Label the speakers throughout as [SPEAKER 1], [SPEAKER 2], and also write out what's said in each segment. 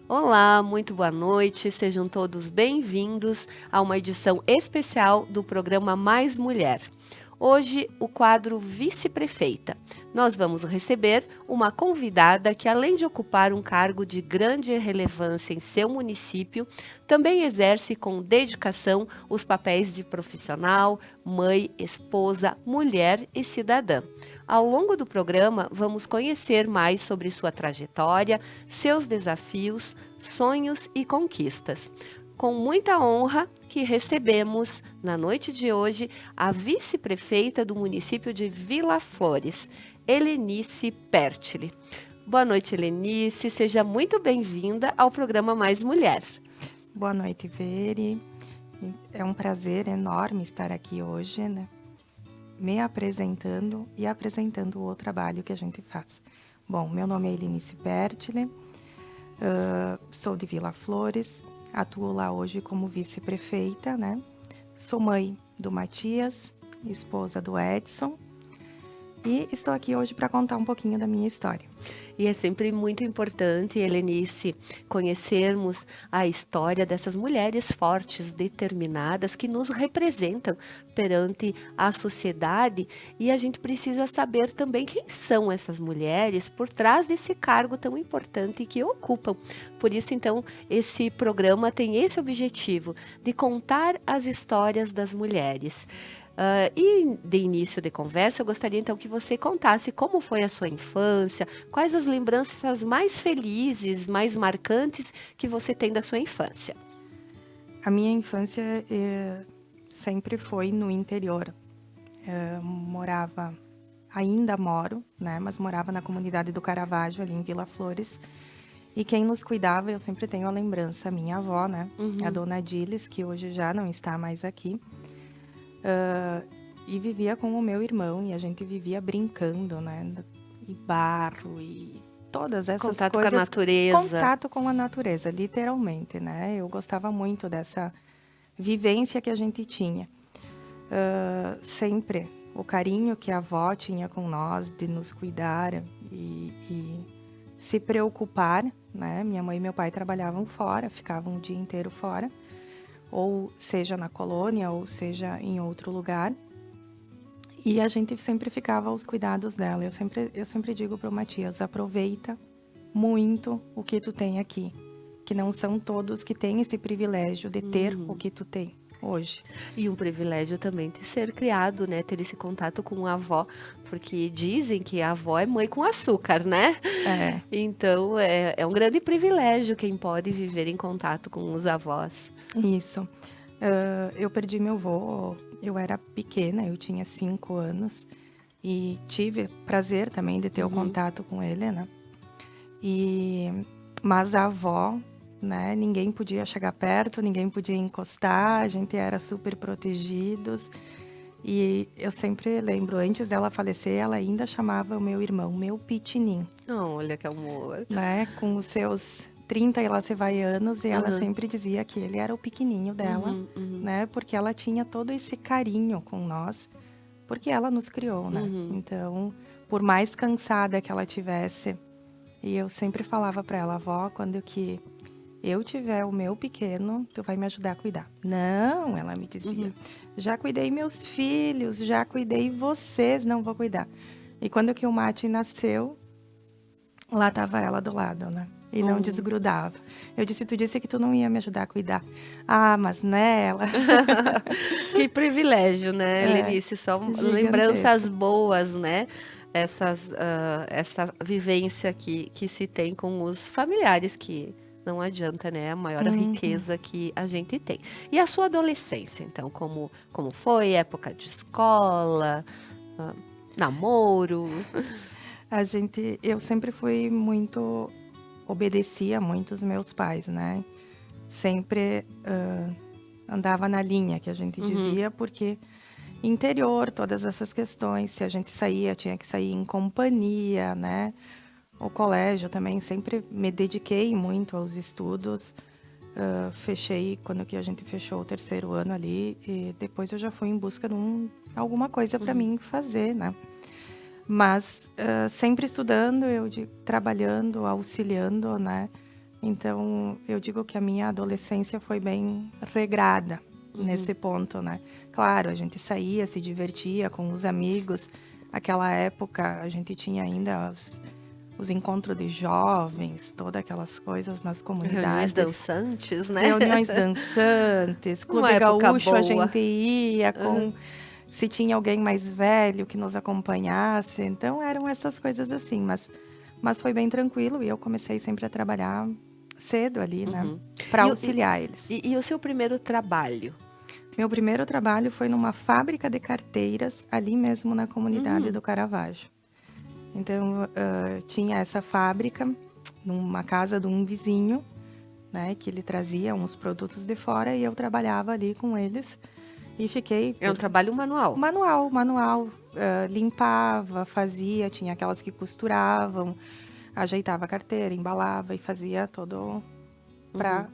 [SPEAKER 1] Olá, muito boa noite, sejam todos bem-vindos a uma edição especial do programa Mais Mulher. Hoje, o quadro Vice-Prefeita. Nós vamos receber uma convidada que, além de ocupar um cargo de grande relevância em seu município, também exerce com dedicação os papéis de profissional, mãe, esposa, mulher e cidadã. Ao longo do programa, vamos conhecer mais sobre sua trajetória, seus desafios, sonhos e conquistas. Com muita honra que recebemos, na noite de hoje, a vice-prefeita do município de Vila Flores, Helenice Pertile. Boa noite, Helenice. Seja muito bem-vinda ao programa Mais Mulher.
[SPEAKER 2] Boa noite, Veri. É um prazer enorme estar aqui hoje, né? Me apresentando e apresentando o trabalho que a gente faz. Bom, meu nome é Helenice Pertile, sou de Vila Flores, atuo lá hoje como vice-prefeita, né? Sou mãe do Matias, esposa do Edson, e estou aqui hoje para contar um pouquinho da minha história.
[SPEAKER 1] E é sempre muito importante, Helenice, conhecermos a história dessas mulheres fortes, determinadas, que nos representam perante a sociedade. E a gente precisa saber também quem são essas mulheres por trás desse cargo tão importante que ocupam. Por isso, então, esse programa tem esse objetivo, de contar as histórias das mulheres. E de início de conversa, eu gostaria então que você contasse como foi a sua infância, quais as lembranças mais felizes, mais marcantes que você tem da sua infância.
[SPEAKER 2] A minha infância sempre foi no interior. Ainda moro, né? Mas morava na comunidade do Caravaggio, ali em Vila Flores. E quem nos cuidava, eu sempre tenho a lembrança, a minha avó, né? A dona Diles, que hoje já não está mais aqui. E vivia com o meu irmão, e a gente vivia brincando, né? E barro, e todas essas
[SPEAKER 1] Contato
[SPEAKER 2] coisas.
[SPEAKER 1] com a natureza.
[SPEAKER 2] Contato com a natureza, literalmente, né? Eu gostava muito dessa vivência que a gente tinha. Sempre o carinho que a avó tinha com nós, de nos cuidar e se preocupar, né? Minha mãe e meu pai trabalhavam fora, ficavam o dia inteiro fora, ou seja na colônia, ou seja em outro lugar. E a gente sempre ficava aos cuidados dela. Eu sempre digo para o Matias, aproveita muito o que tu tem aqui, que não são todos que têm esse privilégio de ter o que tu tem hoje.
[SPEAKER 1] E um privilégio também de ser criado, né? Ter esse contato com a avó, porque dizem que a avó é mãe com açúcar, né?
[SPEAKER 2] É,
[SPEAKER 1] Então é um grande privilégio quem pode viver em contato com os avós.
[SPEAKER 2] isso. Eu perdi meu avô, eu era pequena, eu tinha 5 anos, e tive prazer também de ter o contato com ele, né? Mas a avó, né, ninguém podia chegar perto, ninguém podia encostar, a gente era super protegidos. E eu sempre lembro, antes dela falecer, ela ainda chamava o meu irmão, meu pitinim,
[SPEAKER 1] Olha que amor.
[SPEAKER 2] né? Com os seus 30 e lá se vai anos, e ela
[SPEAKER 1] Aham.
[SPEAKER 2] sempre dizia que ele era o pequenininho dela, né? Porque ela tinha todo esse carinho com nós, porque ela nos criou, né? Então, por mais cansada que ela tivesse, e eu sempre falava para ela, avó, quando que eu tiver o meu pequeno, tu vai me ajudar a cuidar. Não, ela me dizia. Já cuidei meus filhos, já cuidei vocês, não vou cuidar. E quando que o Mate nasceu, lá estava ela do lado, né? E não desgrudava. Eu disse, tu disse que tu não ia me ajudar a cuidar. Ah, mas nela.
[SPEAKER 1] Que privilégio, né,
[SPEAKER 2] É,
[SPEAKER 1] Lenice? São lembranças
[SPEAKER 2] gigantesco.
[SPEAKER 1] boas, né? Essa vivência que se tem com os familiares, que não adianta, né? A maior
[SPEAKER 2] Uhum.
[SPEAKER 1] riqueza que a gente tem. E a sua adolescência, então, como foi? Época de escola, ah, namoro?
[SPEAKER 2] Eu sempre fui muito, obedecia muito os meus pais, né? Sempre andava na linha que a gente dizia, porque interior, todas essas questões, se a gente saía, tinha que sair em companhia, né? O colégio também, sempre me dediquei muito aos estudos. Fechei, quando que a gente fechou o terceiro ano ali, e depois eu já fui em busca de alguma coisa para mim fazer, né? Mas sempre estudando, trabalhando, auxiliando, né? Então, eu digo que a minha adolescência foi bem regrada nesse ponto, né? Claro, a gente saía, se divertia com os amigos. Aquela época, a gente tinha ainda os encontros de jovens, todas aquelas coisas nas
[SPEAKER 1] Reuniões
[SPEAKER 2] comunidades.
[SPEAKER 1] dançantes, né?
[SPEAKER 2] Reuniões dançantes,
[SPEAKER 1] Uma
[SPEAKER 2] Clube
[SPEAKER 1] época
[SPEAKER 2] Gaúcho, a
[SPEAKER 1] boa.
[SPEAKER 2] gente ia com... Se tinha alguém mais velho que nos acompanhasse. Então, eram essas coisas assim. Mas foi bem tranquilo e eu comecei sempre a trabalhar cedo ali, né? Para auxiliar eles.
[SPEAKER 1] E o seu primeiro trabalho?
[SPEAKER 2] Meu primeiro trabalho foi numa fábrica de carteiras, ali mesmo na comunidade do Caravaggio. Então, tinha essa fábrica, numa casa de um vizinho, né? Que ele trazia uns produtos de fora e eu trabalhava ali com eles. E fiquei...
[SPEAKER 1] É um trabalho manual?
[SPEAKER 2] Manual. Limpava, fazia, tinha aquelas que costuravam, ajeitava a carteira, embalava e fazia todo para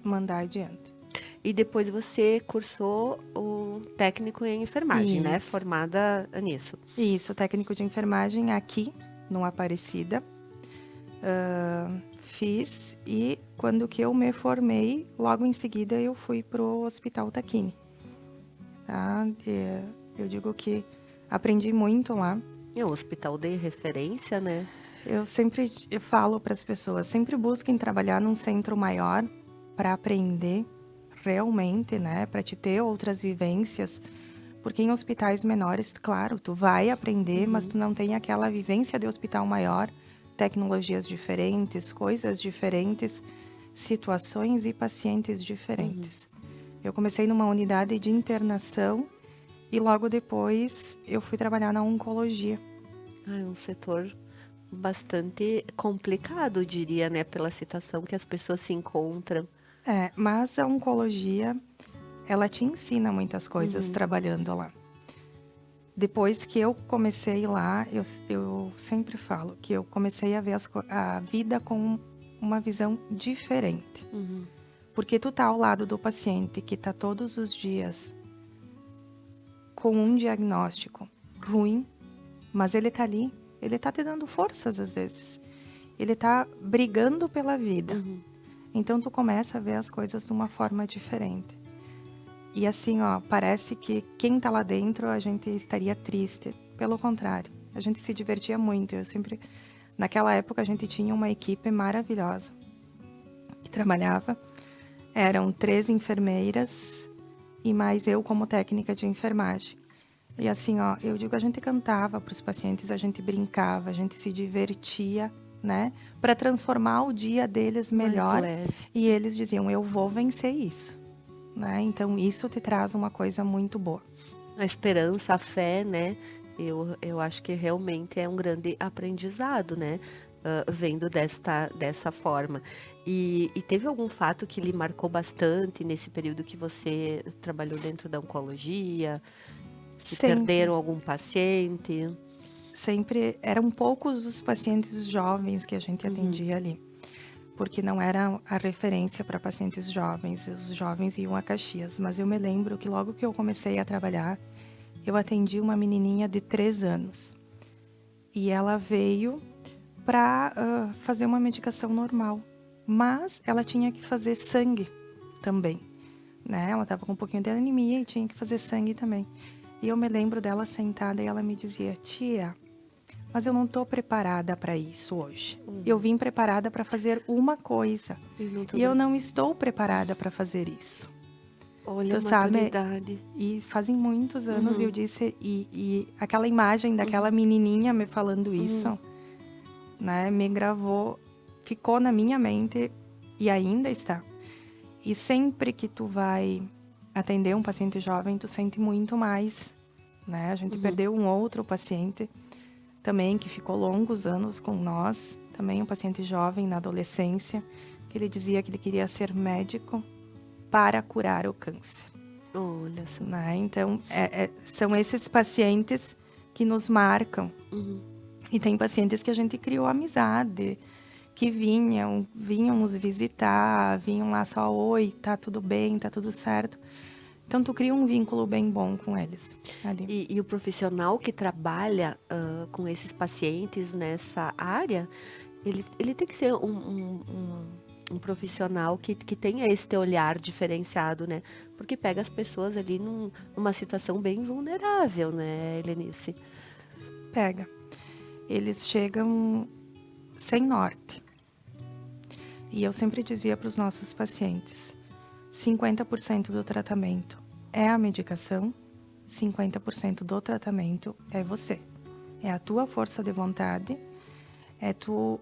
[SPEAKER 2] mandar adiante.
[SPEAKER 1] E depois você cursou o técnico em enfermagem, né? Formada nisso.
[SPEAKER 2] Isso, técnico de enfermagem aqui, no Aparecida. Fiz e quando que eu me formei, logo em seguida eu fui pro Hospital Tacchini. Tá? Eu digo que aprendi muito lá.
[SPEAKER 1] É um hospital de referência, né?
[SPEAKER 2] Eu sempre falo para as pessoas, sempre busquem trabalhar num centro maior para aprender realmente, né? Para te ter outras vivências. Porque em hospitais menores, claro, tu vai aprender, mas tu não tem aquela vivência de hospital maior, tecnologias diferentes, coisas diferentes, situações e pacientes diferentes. Eu comecei numa unidade de internação e logo depois eu fui trabalhar na oncologia.
[SPEAKER 1] É um setor bastante complicado, eu diria, né? Pela situação que as pessoas se encontram.
[SPEAKER 2] Mas a oncologia, ela te ensina muitas coisas trabalhando lá. Depois que eu comecei lá, eu sempre falo que eu comecei a ver a vida com uma visão diferente. Porque tu tá ao lado do paciente que tá todos os dias com um diagnóstico ruim, mas ele tá ali, ele tá te dando forças às vezes. Ele tá brigando pela vida. Então tu começa a ver as coisas de uma forma diferente. E assim, ó, parece que quem tá lá dentro a gente estaria triste. Pelo contrário, a gente se divertia muito. Naquela época a gente tinha uma equipe maravilhosa que trabalhava. Eram 3 enfermeiras e mais eu como técnica de enfermagem. E assim, ó, eu digo, a gente cantava para os pacientes, a gente brincava, a gente se divertia, né? Para transformar o dia deles melhor. E eles diziam, eu vou vencer isso, né? Então, isso te traz uma coisa muito boa.
[SPEAKER 1] A esperança, a fé, né? Eu acho que realmente é um grande aprendizado, né? Vendo dessa forma. E teve algum fato que lhe marcou bastante nesse período que você trabalhou dentro da oncologia? Que perderam algum paciente?
[SPEAKER 2] Sempre eram poucos os pacientes jovens que a gente atendia ali. Porque não era a referência para pacientes jovens. Os jovens iam a Caxias. Mas eu me lembro que logo que eu comecei a trabalhar, eu atendi uma menininha de 3 anos. E ela veio para fazer uma medicação normal. Mas ela tinha que fazer sangue também, né? Ela estava com um pouquinho de anemia e tinha que fazer sangue também. E eu me lembro dela sentada e ela me dizia, tia, mas eu não estou preparada para isso hoje. Eu vim preparada para fazer uma coisa. E eu não estou preparada para fazer isso.
[SPEAKER 1] Olha a maturidade.
[SPEAKER 2] E fazem muitos anos eu disse, e aquela imagem daquela menininha me falando isso, né, me gravou, ficou na minha mente e ainda está. E sempre que tu vai atender um paciente jovem, tu sente muito mais, né? A gente perdeu um outro paciente também que ficou longos anos com nós, também um paciente jovem na adolescência, que ele dizia que ele queria ser médico para curar o câncer.
[SPEAKER 1] Olha só.
[SPEAKER 2] Né? Então, são esses pacientes que nos marcam. E tem pacientes que a gente criou amizade, que vinham nos visitar, vinham lá só, oi, tá tudo bem, tá tudo certo. Então, tu cria um vínculo bem bom com eles. Ali.
[SPEAKER 1] E o profissional que trabalha com esses pacientes nessa área, ele tem que ser um profissional que tenha esse olhar diferenciado, né? Porque pega as pessoas ali numa situação bem vulnerável, né, Helenice?
[SPEAKER 2] Pega. Eles chegam sem norte. E eu sempre dizia para os nossos pacientes, 50% do tratamento é a medicação, 50% do tratamento é você. É a tua força de vontade, é tu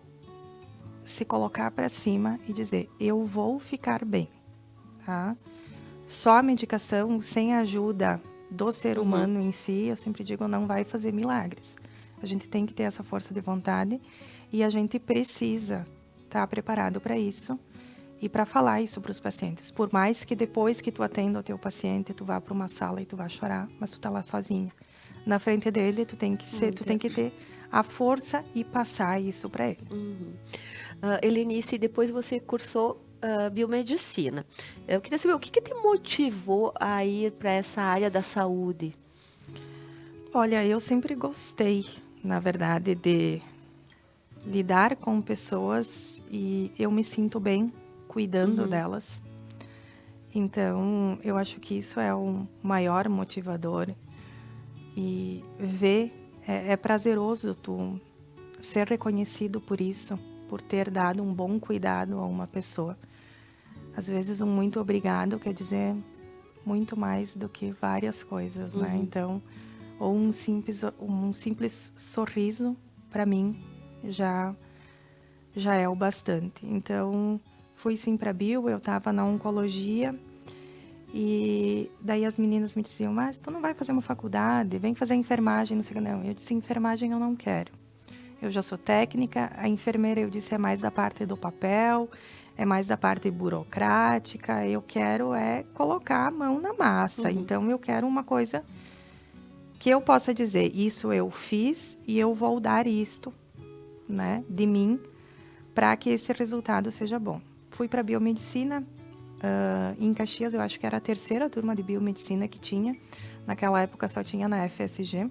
[SPEAKER 2] se colocar para cima e dizer, eu vou ficar bem, tá? Só a medicação, sem a ajuda do ser humano em si, eu sempre digo, não vai fazer milagres. A gente tem que ter essa força de vontade e a gente precisa estar preparado para isso e para falar isso para os pacientes. Por mais que depois que tu atenda o teu paciente, tu vá para uma sala e tu vá chorar, mas tu tá lá sozinha. Na frente dele, tu tem que ter a força e passar isso para ele.
[SPEAKER 1] Helenice, depois você cursou biomedicina. Eu queria saber o que te motivou a ir para essa área da saúde?
[SPEAKER 2] Olha, eu sempre gostei, na verdade, de lidar com pessoas e eu me sinto bem cuidando delas. Então, eu acho que isso é o maior motivador. E ver, é prazeroso tu ser reconhecido por isso, por ter dado um bom cuidado a uma pessoa. Às vezes, um muito obrigado quer dizer muito mais do que várias coisas, né? Então, ou um simples sorriso, para mim, já é o bastante. Então, fui sim para bio, eu estava na oncologia e daí as meninas me diziam, mas tu não vai fazer uma faculdade, vem fazer enfermagem, não sei o que. Não, eu disse, enfermagem eu não quero. Eu já sou técnica, a enfermeira eu disse é mais da parte do papel, é mais da parte burocrática, eu quero colocar a mão na massa. Então, eu quero uma coisa que eu possa dizer, isso eu fiz e eu vou dar isto, né, de mim, para que esse resultado seja bom. Fui para biomedicina, em Caxias, eu acho que era a terceira turma de biomedicina que tinha. Naquela época só tinha na FSG.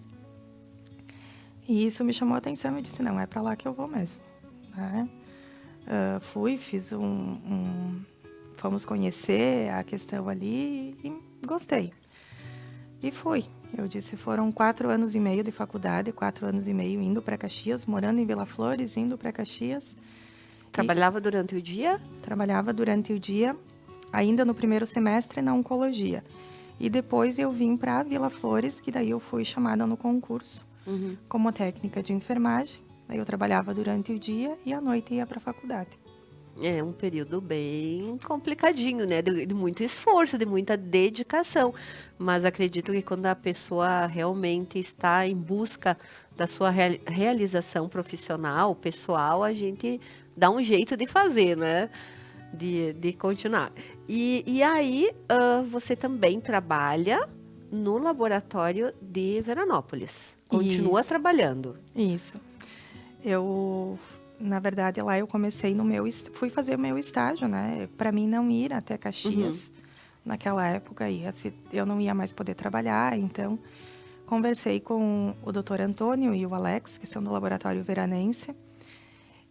[SPEAKER 2] E isso me chamou a atenção. Eu disse, não, é para lá que eu vou mesmo. Né? Fui, fiz fomos conhecer a questão ali e gostei. E fui. Eu disse, foram 4 anos e meio de faculdade, 4 anos e meio indo para Caxias, morando em Vila Flores, indo para Caxias.
[SPEAKER 1] Trabalhava durante o dia?
[SPEAKER 2] Trabalhava durante o dia, ainda no primeiro semestre na oncologia. E depois eu vim para Vila Flores, que daí eu fui chamada no concurso como técnica de enfermagem. Aí eu trabalhava durante o dia e à noite ia para a faculdade.
[SPEAKER 1] É um período bem complicadinho, né? De muito esforço, de muita dedicação. Mas acredito que quando a pessoa realmente está em busca da sua realização profissional, pessoal, a gente dá um jeito de fazer, né? De continuar. E aí, você também trabalha no laboratório de Veranópolis. Continua trabalhando.
[SPEAKER 2] Isso. Eu, na verdade, lá eu comecei fui fazer o meu estágio, né? Para mim não ir até Caxias, naquela época, eu não ia mais poder trabalhar, então conversei com o Dr. Antônio e o Alex, que são do laboratório veranense,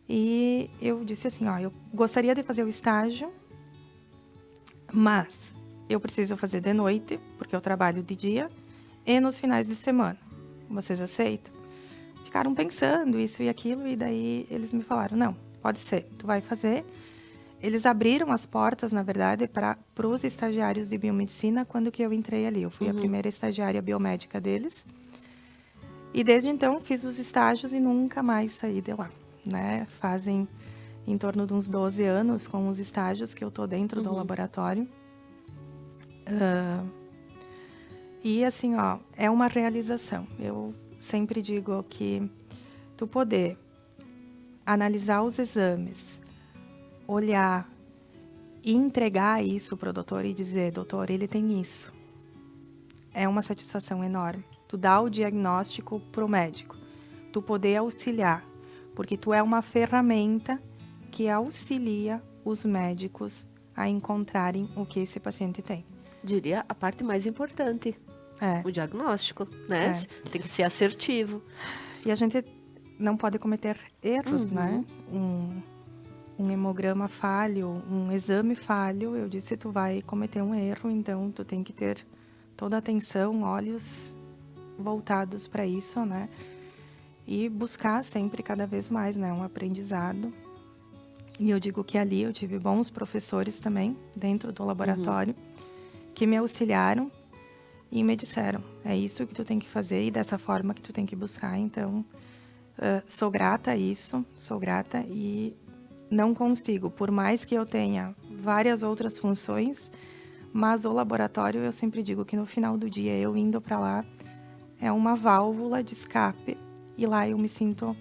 [SPEAKER 2] e eu disse assim, ó, eu gostaria de fazer o estágio, mas eu preciso fazer de noite, porque eu trabalho de dia, e nos finais de semana. Vocês aceitam? Ficaram pensando isso e aquilo, e daí eles me falaram, não, pode ser, tu vai fazer. Eles abriram as portas, na verdade, para os estagiários de biomedicina quando que eu entrei ali. Eu fui a primeira estagiária biomédica deles. E desde então fiz os estágios e nunca mais saí de lá, né? Fazem em torno de uns 12 anos com os estágios que eu tô dentro do laboratório. E assim, ó, é uma realização. Eu sempre digo que tu poder analisar os exames, olhar e entregar isso para o doutor e dizer, doutor, ele tem isso. É uma satisfação enorme. Tu dá o diagnóstico pro médico. Tu poder auxiliar, porque tu é uma ferramenta que auxilia os médicos a encontrarem o que esse paciente tem.
[SPEAKER 1] Diria a parte mais importante. O diagnóstico, né? Tem que ser assertivo.
[SPEAKER 2] E a gente não pode cometer erros, né? Um um hemograma falho, um exame falho, eu disse, tu vai cometer um erro, então tu tem que ter toda a atenção, olhos voltados para isso, né? E buscar sempre cada vez mais, né? Um aprendizado. E eu digo que ali eu tive bons professores também, dentro do laboratório, que me auxiliaram e me disseram, é isso que tu tem que fazer e dessa forma que tu tem que buscar. Então, sou grata a isso, sou grata e não consigo, por mais que eu tenha várias outras funções, mas o laboratório, eu sempre digo que no final do dia, eu indo para lá, é uma válvula de escape e lá eu me sinto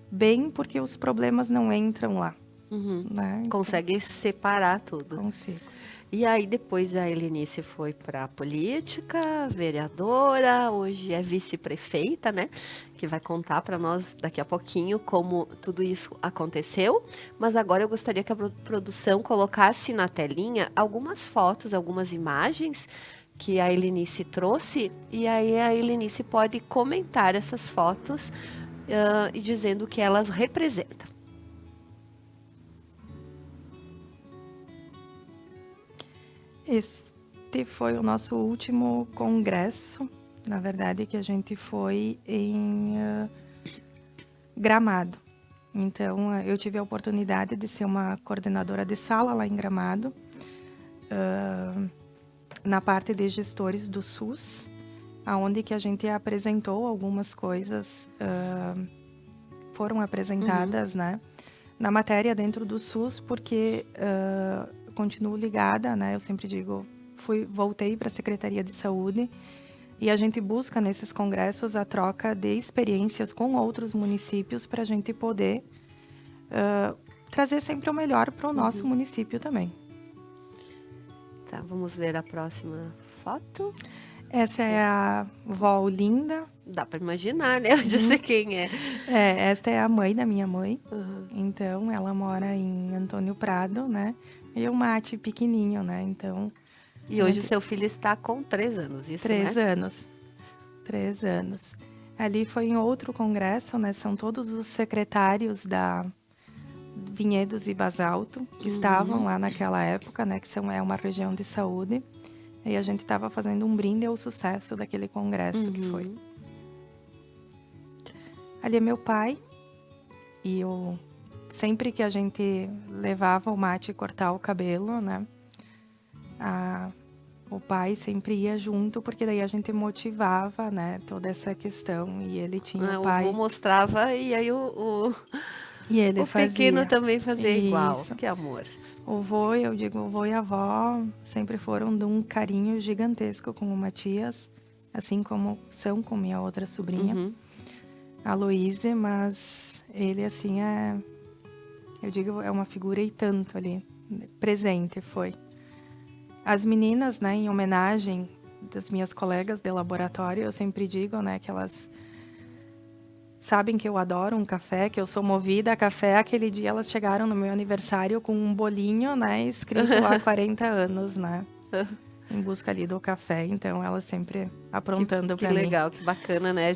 [SPEAKER 2] bem porque os problemas não entram lá. Né?
[SPEAKER 1] Consegue separar tudo.
[SPEAKER 2] Consigo.
[SPEAKER 1] E aí depois a Helenice foi para a política, vereadora, hoje é vice-prefeita, né? Que vai contar para nós daqui a pouquinho como tudo isso aconteceu. Mas agora eu gostaria que a produção colocasse na telinha algumas fotos, algumas imagens que a Helenice trouxe. E aí a Helenice pode comentar essas fotos e dizendo o que elas representam.
[SPEAKER 2] Este foi o nosso último congresso, na verdade, que a gente foi em Gramado. Então, eu tive a oportunidade de ser uma coordenadora de sala lá em Gramado, na parte de gestores do SUS, aonde que a gente apresentou algumas coisas, foram apresentadas, né, na matéria dentro do SUS, porque continuo ligada, né? Eu sempre digo, voltei para a Secretaria de Saúde e a gente busca nesses congressos a troca de experiências com outros municípios para a gente poder trazer sempre o melhor para o nosso município também.
[SPEAKER 1] Tá, vamos ver a próxima foto.
[SPEAKER 2] Essa é a vó Olinda.
[SPEAKER 1] Dá para imaginar, né? Eu já sei quem é.
[SPEAKER 2] Esta é a mãe da minha mãe. Então, ela mora em Antônio Prado, né? E o mate pequenininho, né? Então...
[SPEAKER 1] E hoje seu filho está com 3 anos, isso,
[SPEAKER 2] 3
[SPEAKER 1] né?
[SPEAKER 2] anos. 3 anos. Ali foi em outro congresso, né? São todos os secretários da Vinhedos e Basalto, que estavam lá naquela época, né? Que é uma região de saúde. E a gente estava fazendo um brinde ao sucesso daquele congresso que foi. Ali é meu pai. E eu... Sempre que a gente levava o mate cortar o cabelo, né? O pai sempre ia junto, porque daí a gente motivava, né? Toda essa questão. E ele tinha o pai...
[SPEAKER 1] O avô mostrava e aí
[SPEAKER 2] E ele fazia.
[SPEAKER 1] Pequeno também fazia igual.
[SPEAKER 2] Isso.
[SPEAKER 1] Que amor.
[SPEAKER 2] O vô, eu digo, o vô e a avó sempre foram de um carinho gigantesco com o Matias. Assim como são com minha outra sobrinha, a Luíse. Mas ele, assim, eu digo, é uma figura e tanto ali, presente foi. As meninas, né, em homenagem das minhas colegas de laboratório, eu sempre digo, né, que elas sabem que eu adoro um café, que eu sou movida a café. Aquele dia elas chegaram no meu aniversário com um bolinho, né, escrito lá 40 anos, né, em busca ali do café. Então, elas sempre aprontando para mim.
[SPEAKER 1] Que legal, que bacana, né,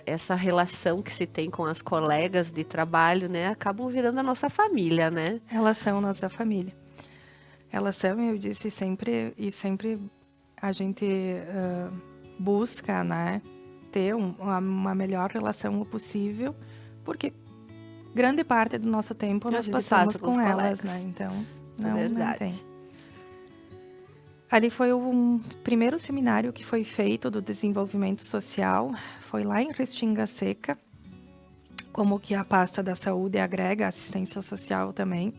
[SPEAKER 1] essa relação que se tem com as colegas de trabalho, né, acabam virando a nossa família, né?
[SPEAKER 2] Elas são nossa família. Elas são, eu disse, sempre a gente busca, né, ter uma melhor relação possível, porque grande parte do nosso tempo nós passamos com elas, né, então não tem. Ali foi o primeiro seminário que foi feito do desenvolvimento social, foi lá em Restinga Seca, como que a pasta da saúde agrega assistência social também.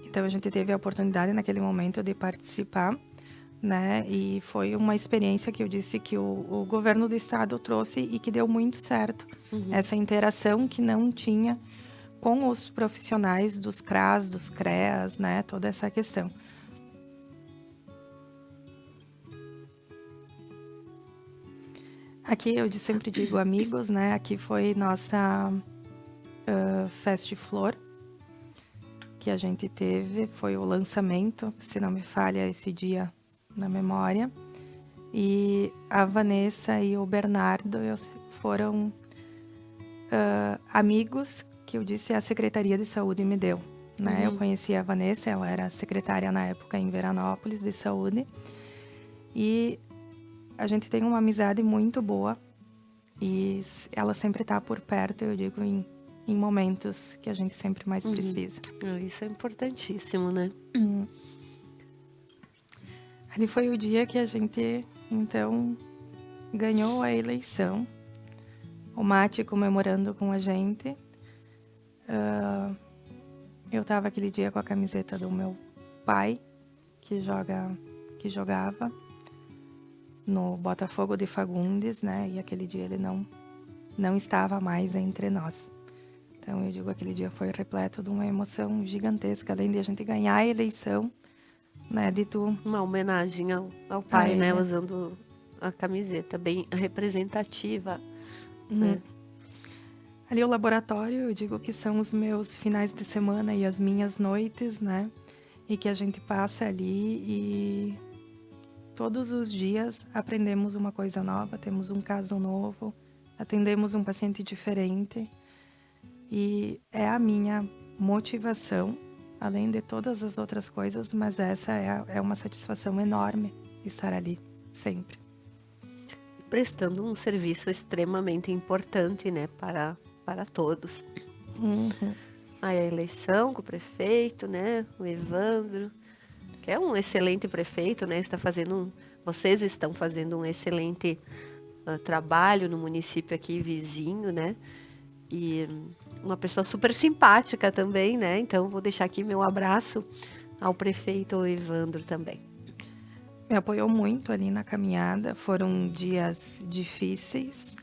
[SPEAKER 2] Então, a gente teve a oportunidade naquele momento de participar, né? E foi uma experiência que eu disse que o governo do estado trouxe e que deu muito certo. Essa interação que não tinha com os profissionais dos CRAS, dos CREAS, né? Toda essa questão. Aqui eu sempre digo amigos, né? Aqui foi nossa Fest Flor, que a gente teve, foi o lançamento, se não me falha esse dia na memória. E a Vanessa e o Bernardo foram amigos que eu disse a Secretaria de Saúde me deu, né? Eu conheci a Vanessa, ela era secretária na época em Veranópolis de saúde. E a gente tem uma amizade muito boa e ela sempre está por perto, eu digo, em momentos que a gente sempre mais precisa.
[SPEAKER 1] Isso é importantíssimo, né?
[SPEAKER 2] Ali foi o dia que a gente, então, ganhou a eleição. O Mate comemorando com a gente. Eu estava aquele dia com a camiseta do meu pai, que jogava no Botafogo de Fagundes, né? E aquele dia ele não estava mais entre nós. Então, eu digo, aquele dia foi repleto de uma emoção gigantesca, além de a gente ganhar a eleição, né?
[SPEAKER 1] Uma homenagem ao pai, né? Usando a camiseta, bem representativa. Né?
[SPEAKER 2] Ali o laboratório, eu digo que são os meus finais de semana e as minhas noites, né? E que a gente passa ali e todos os dias aprendemos uma coisa nova, temos um caso novo, atendemos um paciente diferente. E é a minha motivação, além de todas as outras coisas, mas essa é uma satisfação enorme estar ali, sempre.
[SPEAKER 1] Prestando um serviço extremamente importante, né, para todos. A eleição com o prefeito, né, o Evandro, que é um excelente prefeito, né, vocês estão fazendo um excelente trabalho no município aqui vizinho, né, e uma pessoa super simpática também, né, então vou deixar aqui meu abraço ao prefeito Evandro também.
[SPEAKER 2] Me apoiou muito ali na caminhada, foram dias difíceis,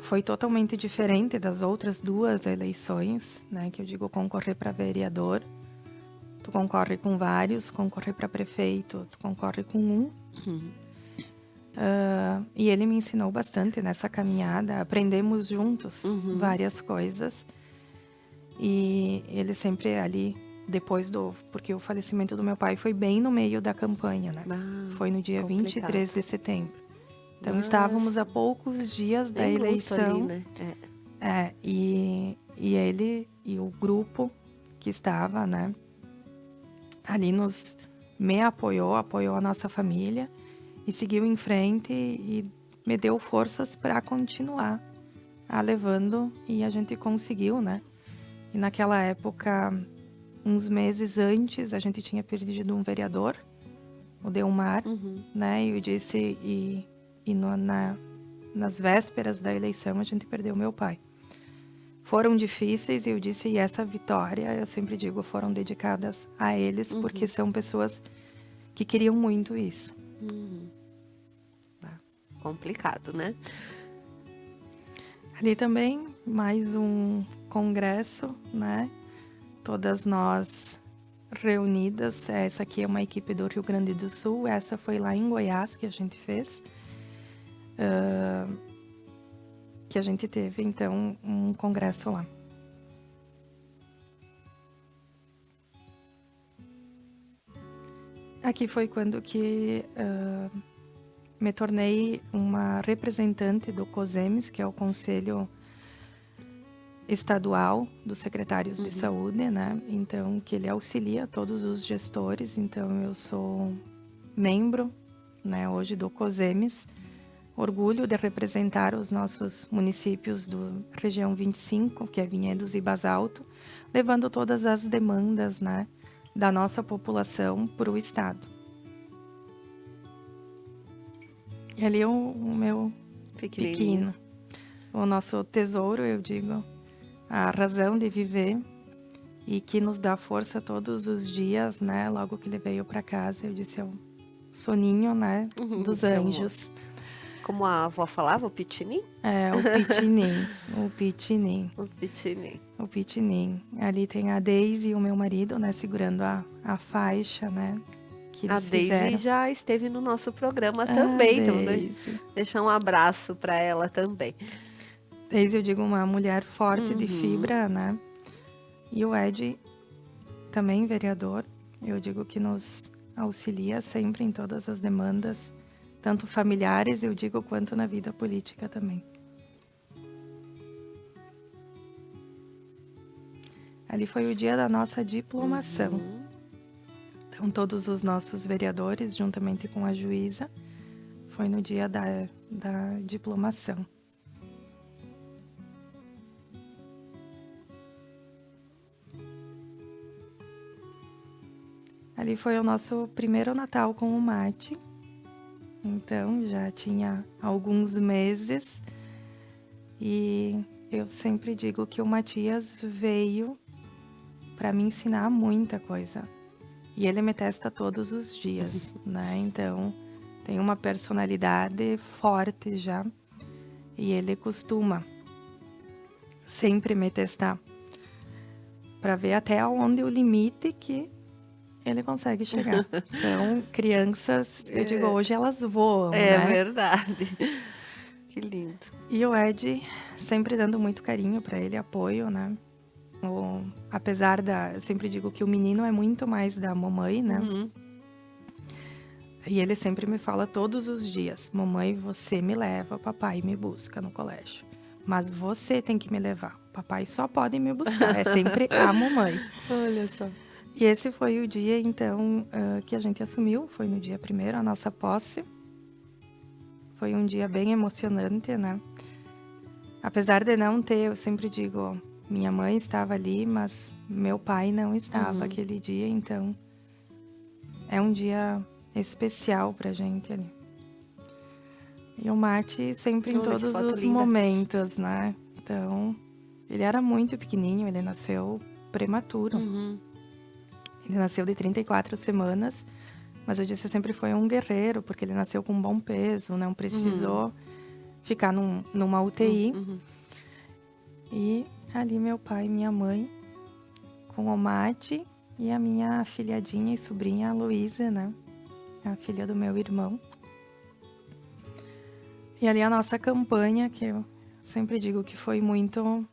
[SPEAKER 2] foi totalmente diferente das outras duas eleições, né, que eu digo concorrer para vereador, tu concorre com vários, concorrer para prefeito, tu concorre com um. E ele me ensinou bastante nessa caminhada, aprendemos juntos várias coisas. E ele sempre ali, porque o falecimento do meu pai foi bem no meio da campanha, né? Foi no dia 23 de setembro. Então estávamos a poucos dias da eleição.
[SPEAKER 1] Ali, né?
[SPEAKER 2] E ele e o grupo que estava, né? Ali me apoiou a nossa família. E seguiu em frente e me deu forças para continuar levando, e a gente conseguiu, né? E naquela época, uns meses antes, a gente tinha perdido um vereador, o Delmar, né? E eu disse, nas vésperas da eleição, a gente perdeu meu pai. Foram difíceis, e eu disse, e essa vitória, eu sempre digo, foram dedicadas a eles, porque são pessoas que queriam muito isso.
[SPEAKER 1] Complicado, né?
[SPEAKER 2] Ali também, mais um congresso, né? Todas nós reunidas. Essa aqui é uma equipe do Rio Grande do Sul. Essa foi lá em Goiás que a gente fez. Que a gente teve, então, um congresso lá. Aqui foi quando que me tornei uma representante do COSEMES, que é o Conselho Estadual dos Secretários de Saúde, né? Então, que ele auxilia todos os gestores. Então, eu sou membro, né, hoje do COSEMES. Orgulho de representar os nossos municípios do região 25, que é Vinhedos e Basalto, levando todas as demandas, né, da nossa população para o estado. E ali o meu pequeno, o nosso tesouro, eu digo, a razão de viver, e que nos dá força todos os dias, né? Logo que ele veio para casa, eu disse, é o soninho, né, dos anjos.
[SPEAKER 1] Como a avó falava, o pitinim?
[SPEAKER 2] O pitinim. O pitinim. Ali tem a Deise, o meu marido, né, segurando a faixa, né?
[SPEAKER 1] A Deise já esteve no nosso programa também, então deixar um abraço para ela também.
[SPEAKER 2] Deise, eu digo, uma mulher forte de fibra, né? E o Ed, também vereador, eu digo que nos auxilia sempre em todas as demandas, tanto familiares, eu digo, quanto na vida política também. Ali foi o dia da nossa diplomação.
[SPEAKER 1] Uhum.
[SPEAKER 2] Então, todos os nossos vereadores, juntamente com a juíza, foi no dia da diplomação. Ali foi o nosso primeiro Natal com o Mate. Então, já tinha alguns meses. E eu sempre digo que o Matias veio para me ensinar muita coisa. E ele me testa todos os dias, né? Então, tem uma personalidade forte já. E ele costuma sempre me testar para ver até onde o limite que ele consegue chegar. Então, crianças, eu digo, hoje elas voam,
[SPEAKER 1] É
[SPEAKER 2] né?
[SPEAKER 1] verdade. Que lindo.
[SPEAKER 2] E o Ed sempre dando muito carinho para ele, apoio, né? Apesar eu sempre digo que o menino é muito mais da mamãe, né?
[SPEAKER 1] Uhum.
[SPEAKER 2] E ele sempre me fala todos os dias: mamãe, você me leva, papai me busca no colégio. Mas você tem que me levar. Papai só pode me buscar. É sempre a mamãe.
[SPEAKER 1] Olha só.
[SPEAKER 2] E esse foi o dia, então, que a gente assumiu. Foi no dia 1º, a nossa posse. Foi um dia bem emocionante, né? Apesar de não ter, eu sempre digo, minha mãe estava ali, mas meu pai não estava aquele dia. Então, é um dia especial pra gente ali. E o Mate sempre em todos os momentos, né? Então, ele era muito pequenininho, ele nasceu prematuro. Ele nasceu de 34 semanas, mas eu disse sempre foi um guerreiro, porque ele nasceu com um bom peso, não precisou ficar numa UTI. E ali meu pai e minha mãe, com o Mate e a minha afilhadinha e sobrinha, a Luísa, né? A filha do meu irmão. E ali a nossa campanha, que eu sempre digo que foi muito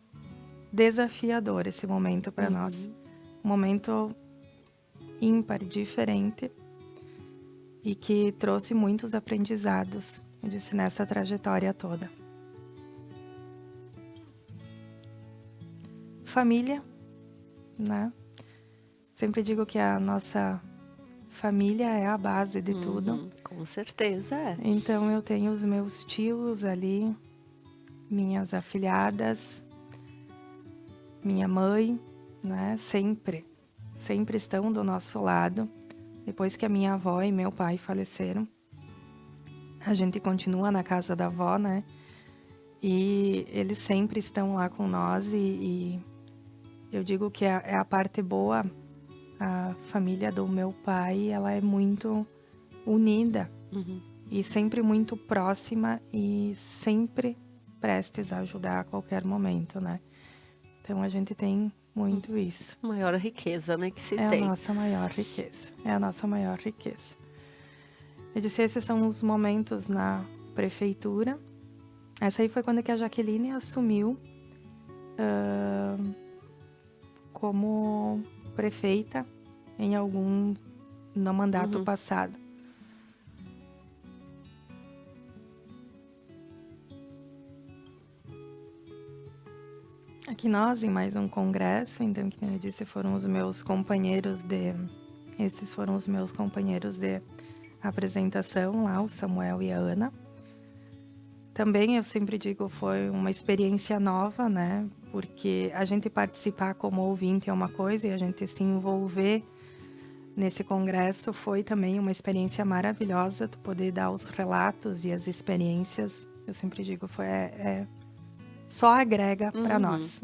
[SPEAKER 2] desafiador esse momento para nós. Um momento ímpar, diferente, e que trouxe muitos aprendizados, eu disse, nessa trajetória toda. Família, né? Sempre digo que a nossa família é a base de tudo.
[SPEAKER 1] Com certeza é.
[SPEAKER 2] Então eu tenho os meus tios ali, minhas afilhadas, minha mãe, né? Sempre estão do nosso lado. Depois que a minha avó e meu pai faleceram, a gente continua na casa da avó, né? E eles sempre estão lá com nós e eu digo que é a parte boa. A família do meu pai, ela é muito unida e sempre muito próxima e sempre prestes a ajudar a qualquer momento, né? Então a gente tem muito isso.
[SPEAKER 1] Maior riqueza, né, que se
[SPEAKER 2] tem.
[SPEAKER 1] tem.
[SPEAKER 2] É a nossa maior riqueza. É a nossa maior riqueza. Eu disse, esses são os momentos na prefeitura. Essa aí foi quando que a Jaqueline assumiu como prefeita no mandato passado. Aqui nós, em mais um congresso, então, como eu disse, esses foram os meus companheiros de apresentação lá, o Samuel e a Ana. Também, eu sempre digo, foi uma experiência nova, né? Porque a gente participar como ouvinte é uma coisa e a gente se envolver nesse congresso foi também uma experiência maravilhosa, tu poder dar os relatos e as experiências. Eu sempre digo, só agrega para nós.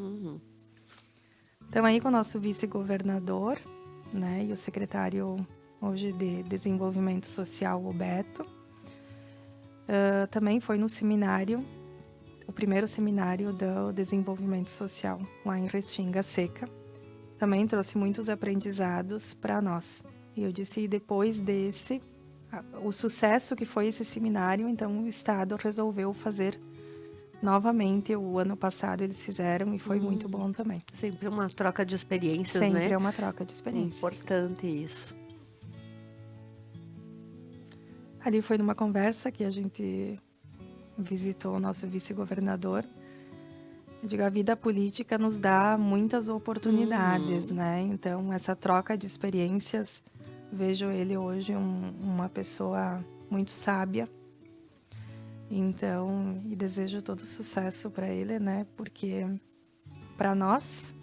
[SPEAKER 2] Então, aí com o nosso vice-governador, né, e o secretário hoje de Desenvolvimento Social, o Beto, também foi no seminário, o primeiro seminário do desenvolvimento social, lá em Restinga Seca. Também trouxe muitos aprendizados para nós. E eu disse, depois o sucesso que foi esse seminário, então o Estado resolveu fazer novamente. O ano passado eles fizeram e foi muito bom também.
[SPEAKER 1] Sempre uma troca de experiências, né?
[SPEAKER 2] Sempre é uma troca de experiências.
[SPEAKER 1] Importante isso.
[SPEAKER 2] Ali foi numa conversa que a gente visitou o nosso vice-governador Eu digo, a vida política nos dá muitas oportunidades, né? Então, essa troca de experiências, vejo ele hoje uma pessoa muito sábia. Então, e desejo todo sucesso para ele, né? Porque para nós,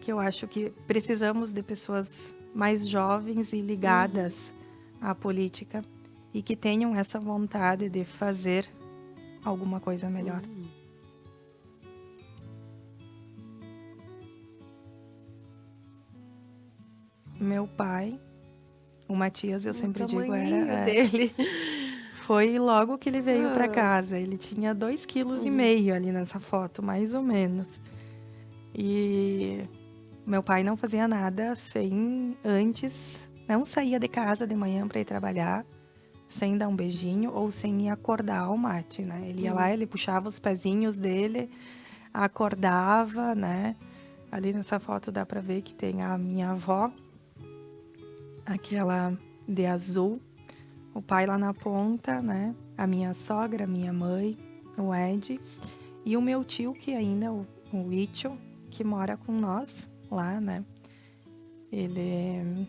[SPEAKER 2] que eu acho que precisamos de pessoas mais jovens e ligadas à política e que tenham essa vontade de fazer alguma coisa melhor. Meu pai, o Matias, eu sempre digo, era
[SPEAKER 1] dele.
[SPEAKER 2] Foi logo que ele veio para casa. Ele tinha 2,5 kg ali nessa foto, mais ou menos. E meu pai não fazia nada sem antes, não saía de casa de manhã para ir trabalhar, sem dar um beijinho ou sem ir acordar o mate, né? Ele ia lá, ele puxava os pezinhos dele, acordava, né? Ali nessa foto dá para ver que tem a minha avó, aquela de azul, o pai lá na ponta, né? A minha sogra, a minha mãe, o Ed. E o meu tio, que ainda, o Itchel, que mora com nós lá, né? Ele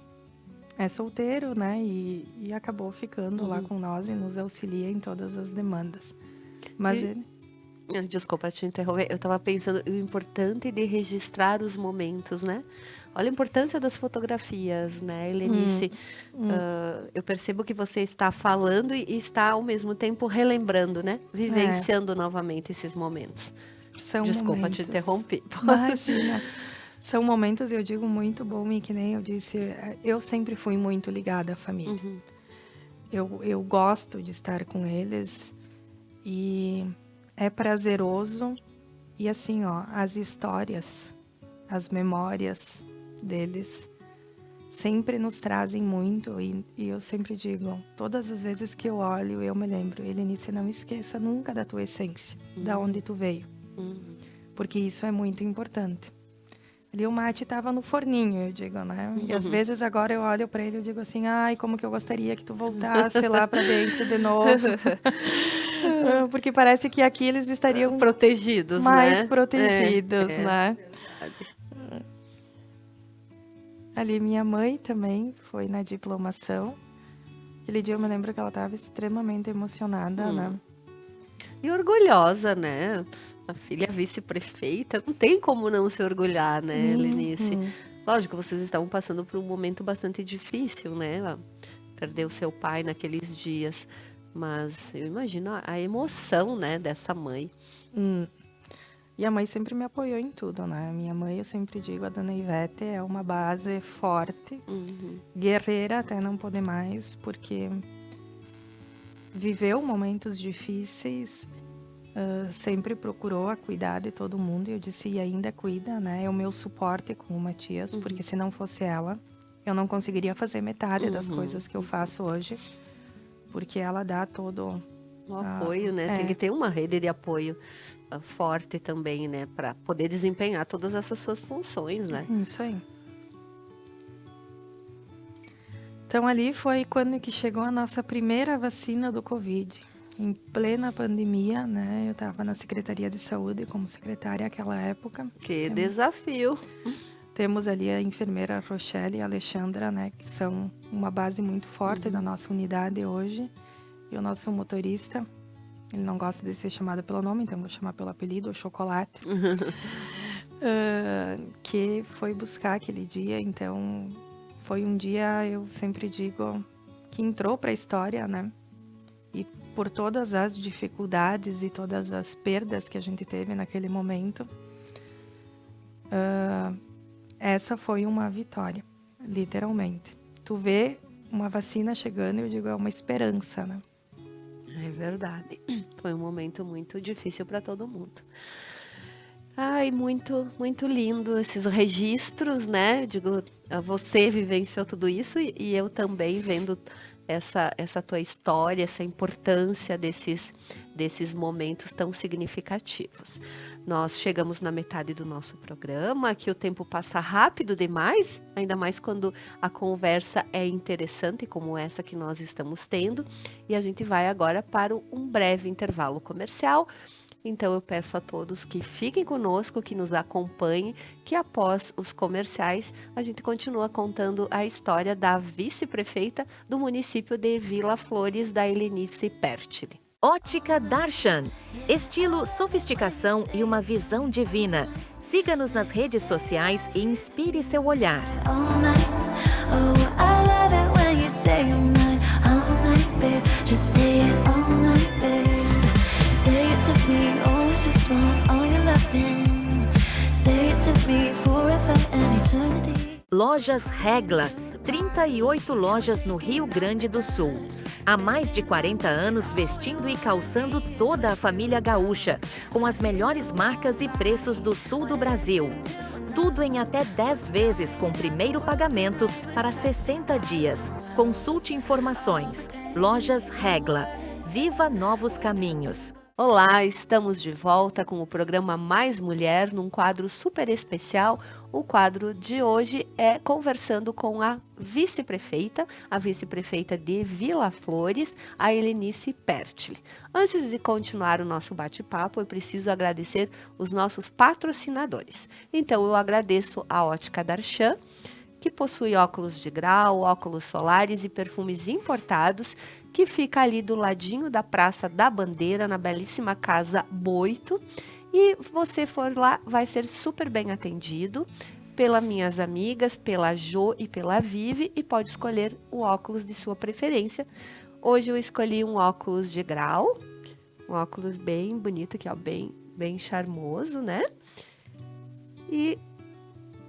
[SPEAKER 2] é solteiro, né? E acabou ficando lá com nós e nos auxilia em todas as demandas. Mas ele...
[SPEAKER 1] Desculpa te interromper. Eu estava pensando o importante de registrar os momentos, né? Olha a importância das fotografias, né, Helenice? Eu percebo que você está falando e está, ao mesmo tempo, relembrando, né? Vivenciando novamente esses momentos. Desculpa
[SPEAKER 2] momentos.
[SPEAKER 1] te interromper.
[SPEAKER 2] Imagina. São momentos, eu digo, muito bom e que nem eu disse, eu sempre fui muito ligada à família. Eu gosto de estar com eles e é prazeroso. E assim, ó, as histórias, as memórias deles sempre nos trazem muito e eu sempre digo, todas as vezes que eu olho, eu me lembro, Helenice, não esqueça nunca da tua essência, da onde tu veio, porque isso é muito importante. Ali o mate estava no forninho, eu digo, né? E às vezes agora eu olho para ele e digo assim, ai, como que eu gostaria que tu voltasse lá para dentro de novo. Porque parece que aqui eles estariam
[SPEAKER 1] protegidos,
[SPEAKER 2] mais
[SPEAKER 1] né?
[SPEAKER 2] protegidos, né? Ali minha mãe também foi na diplomação. Aquele dia eu me lembro que ela estava extremamente emocionada, né?
[SPEAKER 1] E orgulhosa, né? A filha vice-prefeita, não tem como não se orgulhar, né, Helenice? Lógico, vocês estavam passando por um momento bastante difícil, né? Ela perdeu seu pai naqueles dias, mas eu imagino a emoção, né, dessa mãe.
[SPEAKER 2] E a mãe sempre me apoiou em tudo, né? Minha mãe, eu sempre digo, a dona Ivete é uma base forte, guerreira até não poder mais, porque viveu momentos difíceis, sempre procurou a cuidar de todo mundo, e eu disse, e ainda cuida, né? É o meu suporte com o Matias, porque se não fosse ela, eu não conseguiria fazer metade das coisas que eu faço hoje, porque ela dá todo
[SPEAKER 1] o apoio, né? Tem que ter uma rede de apoio forte também, né? Para poder desempenhar todas essas suas funções, né?
[SPEAKER 2] Isso aí. Então, ali foi quando que chegou a nossa primeira vacina do Covid. Em plena pandemia, né? Eu estava na Secretaria de Saúde como secretária naquela época.
[SPEAKER 1] Que desafio!
[SPEAKER 2] Temos ali a enfermeira Rochelle e a Alexandra, né? Que são uma base muito forte da nossa unidade hoje. E o nosso motorista, ele não gosta de ser chamado pelo nome, então vou chamar pelo apelido, o Chocolate. Que foi buscar aquele dia, então foi um dia, eu sempre digo, que entrou para a história, né? E por todas as dificuldades e todas as perdas que a gente teve naquele momento, essa foi uma vitória, literalmente. Tu vê uma vacina chegando, eu digo, é uma esperança, né?
[SPEAKER 1] É verdade. Foi um momento muito difícil para todo mundo. Ai, muito, muito lindo esses registros, né? Digo, você vivenciou tudo isso e eu também vendo essa tua história, essa importância desses momentos tão significativos. Nós chegamos na metade do nosso programa, que o tempo passa rápido demais, ainda mais quando a conversa é interessante, como essa que nós estamos tendo. E a gente vai agora para um breve intervalo comercial. Então eu peço a todos que fiquem conosco, que nos acompanhem, que após os comerciais a gente continua contando a história da vice-prefeita do município de Vila Flores, da Helenice Pertile.
[SPEAKER 3] Ótica Darshan. Estilo, sofisticação e uma visão divina. Siga-nos nas redes sociais e inspire seu olhar. Lojas Regla. 38 lojas no Rio Grande do Sul. Há mais de 40 anos vestindo e calçando toda a família gaúcha, com as melhores marcas e preços do sul do Brasil. Tudo em até 10 vezes com primeiro pagamento para 60 dias. Consulte informações. Lojas Regla. Viva novos caminhos.
[SPEAKER 1] Olá, estamos de volta com o programa Mais Mulher, num quadro super especial. O quadro de hoje é conversando com a vice-prefeita de Vila Flores, a Helenice Pertile. Antes de continuar o nosso bate-papo, eu preciso agradecer os nossos patrocinadores. Então, eu agradeço a Ótica Darshan, que possui óculos de grau, óculos solares e perfumes importados, que fica ali do ladinho da Praça da Bandeira, na belíssima Casa Boito. E você for lá, vai ser super bem atendido pelas minhas amigas, pela Jo e pela Vivi, e pode escolher o óculos de sua preferência. Hoje eu escolhi um óculos de grau, um óculos bem bonito aqui, ó, bem charmoso, né? E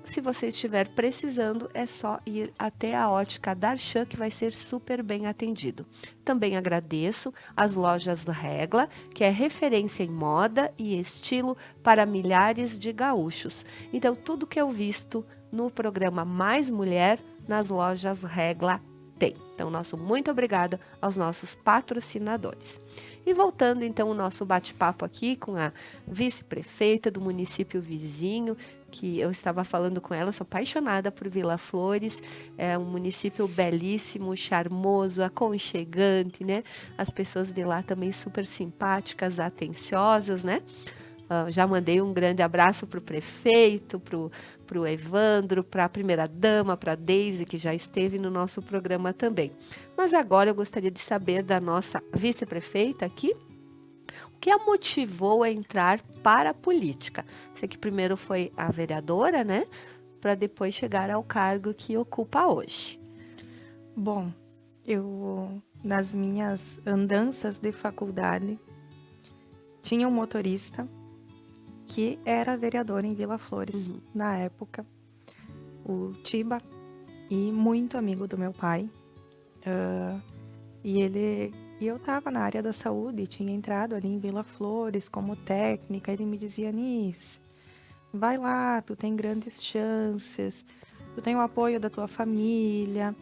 [SPEAKER 1] se você estiver precisando, é só ir até a Ótica Darshan, que vai ser super bem atendido. Também agradeço as lojas Regla, que é referência em moda e estilo para milhares de gaúchos. Então, tudo que eu visto no programa Mais Mulher, nas lojas Regla tem. Então, nosso muito obrigada aos nossos patrocinadores. E voltando então o nosso bate-papo aqui com a vice-prefeita do município vizinho, que eu estava falando com ela, eu sou apaixonada por Vila Flores, é um município belíssimo, charmoso, aconchegante, né? As pessoas de lá também super simpáticas, atenciosas, né? Já mandei um grande abraço para o prefeito, para o Evandro, para a primeira-dama, para a Deise, que já esteve no nosso programa também. Mas agora eu gostaria de saber da nossa vice-prefeita aqui, o que a motivou a entrar para a política? Sei que primeiro foi a vereadora, né? Para depois chegar ao cargo que ocupa hoje.
[SPEAKER 2] Bom, eu, nas minhas andanças de faculdade, tinha um motorista que era vereador em Vila Flores, na época, o Tiba, e muito amigo do meu pai. E eu estava na área da saúde, tinha entrado ali em Vila Flores como técnica. Ele me dizia: Nis, vai lá, tu tem grandes chances, tu tem o apoio da tua família,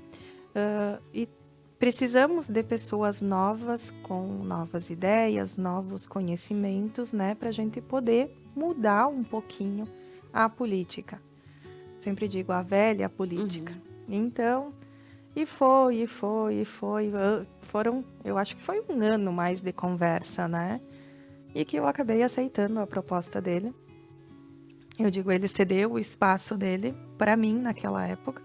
[SPEAKER 2] e precisamos de pessoas novas, com novas ideias, novos conhecimentos, né, para a gente poder mudar um pouquinho a política. Sempre digo a velha política. Então, foi. Eu acho que foi um ano mais de conversa, né? E que eu acabei aceitando a proposta dele. Eu digo, ele cedeu o espaço dele para mim naquela época.